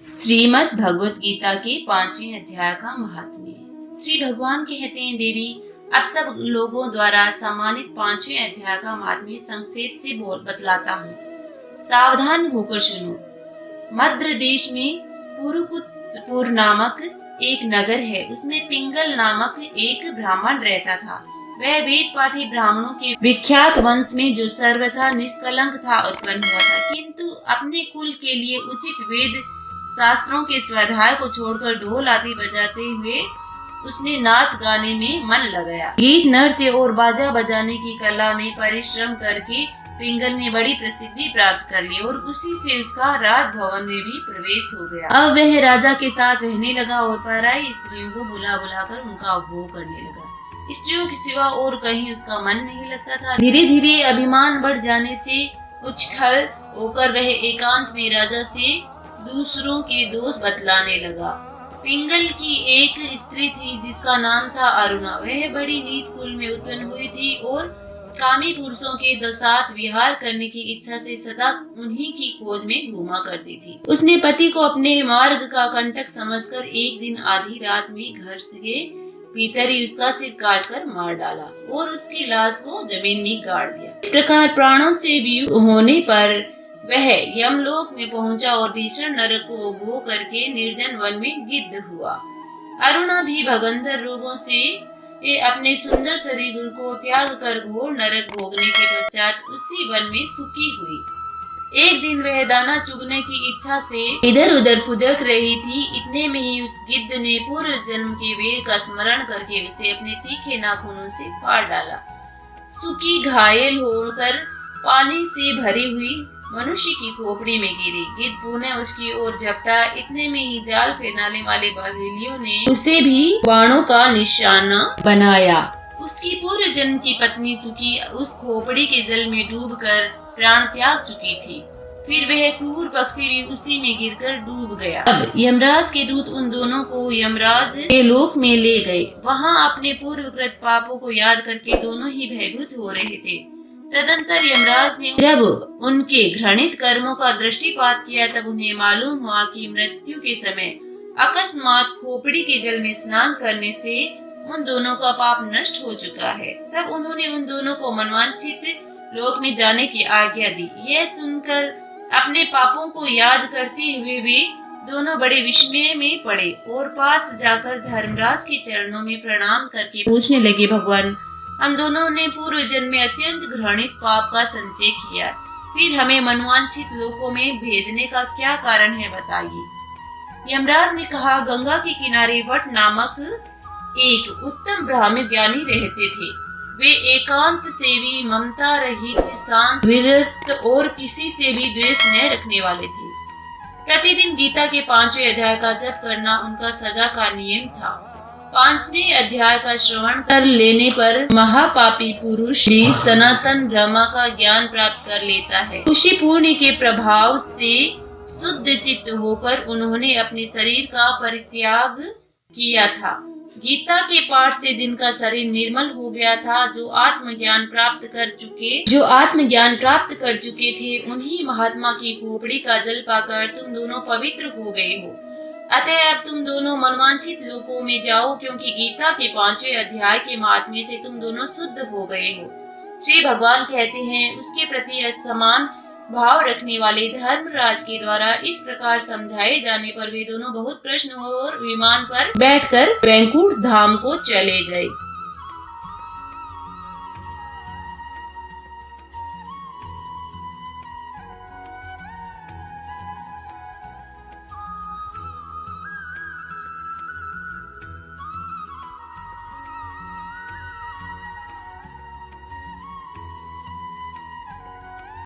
श्रीमद् भगवत गीता के 5वें अध्याय का महात्म्य। श्री भगवान कहते हैं, देवी अब सब लोगों द्वारा सम्मानित 5वें अध्याय का महात्म्य संक्षेप से बतलाता हूँ। सावधान होकर सुनो। मध्य देश में पुरुपुर नामक एक नगर है। उसमें पिंगल नामक एक ब्राह्मण रहता था। वह वेद पाठी ब्राह्मणों के विख्यात वंश में जो सर्वथा निष्कलंक था उत्पन्न हुआ था, किंतु अपने कुल के लिए उचित वेद शास्त्रों के स्वाध्याय को छोड़कर ढोल आदि बजाते हुए उसने नाच गाने में मन लगाया। गीत नृत्य और बाजा बजाने की कला में परिश्रम करके पिंगल ने बड़ी प्रसिद्धि प्राप्त कर ली और उसी से उसका राजभवन में भी प्रवेश हो गया। अब वह राजा के साथ रहने लगा और पराई स्त्रियों को बुला बुलाकर उनका उपभोग करने लगा। स्त्रियों के सिवा और कहीं उसका मन नहीं लगता था। धीरे धीरे अभिमान बढ़ जाने से उछल होकर वह एकांत में राजा से दूसरों के दोष बतलाने लगा। पिंगल की एक स्त्री थी जिसका नाम था अरुणा। वह बड़ी नीच कुल में उत्पन्न हुई थी और कामी पुरुषों के साथ विहार करने की इच्छा से सदा उन्हीं की खोज में घूमा करती थी। उसने पति को अपने मार्ग का कंटक समझकर एक दिन आधी रात में घर के भीतर ही उसका सिर काटकर मार डाला और उसकी लाश को जमीन में गाड़ दिया। इस प्रकार प्राणों से वियुक्त होने पर वह यमलोक में पहुंचा और भीषण नरक को भोग करके निर्जन वन में गिद्ध हुआ। अरुणा भी भगंदर रोगों से अपने सुंदर शरीर को त्याग कर घोर नरक भोगने के पश्चात उसी वन में सुखी हुई। एक दिन वह दाना चुगने की इच्छा से इधर उधर फुदक रही थी। इतने में ही उस गिद्ध ने पूर्व जन्म के वीर का स्मरण करके उसे अपने तीखे नाखूनों से फाड़ डाला। सुखी घायल होकर पानी से भरी हुई मनुष्य की खोपड़ी में गिरी। गिद्ध पुनः उसकी ओर झपटा। इतने में ही जाल फेंकने वाले बहेलियों ने उसे भी बाणों का निशाना बनाया। उसकी पूर्व जन्म की पत्नी सुखी उस खोपड़ी के जल में डूबकर प्राण त्याग चुकी थी। फिर वह क्रूर पक्षी भी उसी में गिरकर डूब गया। अब यमराज के दूत उन दोनों को यमराज के लोक में ले गए। वहां अपने पूर्वकृत पापों को याद करके दोनों ही भयभीत हो रहे थे। तदंतर यमराज ने जब उनके घृणित कर्मों का दृष्टिपात किया तब उन्हें मालूम हुआ कि मृत्यु के समय अकस्मात खोपड़ी के जल में स्नान करने से उन दोनों का पाप नष्ट हो चुका है। तब उन्होंने उन दोनों को मनवांछित लोक में जाने की आज्ञा दी। यह सुनकर अपने पापों को याद करते हुए वे दोनों बड़े विस्मय में पड़े और पास जाकर धर्मराज के चरणों में प्रणाम करके पूछने लगे, भगवान, हम दोनों ने पूर्व जन्म में अत्यंत घृणित पाप का संचय किया, फिर हमें मनवांछित लोकों में भेजने का क्या कारण है, बताइए। यमराज ने कहा, गंगा के किनारे वट नामक एक उत्तम ब्राह्मी ज्ञानी रहते थे। वे एकांत सेवी, ममता रहित, शांत, विरक्त और किसी से भी द्वेष न रखने वाले थे। प्रतिदिन गीता के 5वें अध्याय का जप करना उनका सदा का नियम था। 5वें अध्याय का श्रवण कर लेने पर महापापी पुरुष भी सनातन ब्रह्मा का ज्ञान प्राप्त कर लेता है। उसी पुण्य के प्रभाव से शुद्ध चित्त होकर उन्होंने अपने शरीर का परित्याग किया था। गीता के पाठ से जिनका शरीर निर्मल हो गया था, जो आत्मज्ञान प्राप्त कर चुके थे, उन्हीं महात्मा की खोपड़ी का जल पाकर तुम दोनों पवित्र हो गए हो। अतः अब तुम दोनों मनवांछित लोकों में जाओ, क्योंकि गीता के 5वें अध्याय के महात्म्य से तुम दोनों शुद्ध हो गए हो। श्री भगवान कहते हैं, उसके प्रति असमान भाव रखने वाले धर्मराज के द्वारा इस प्रकार समझाए जाने पर वे दोनों बहुत प्रसन्न हो और विमान पर बैठकर वैकुंठ धाम को चले गए।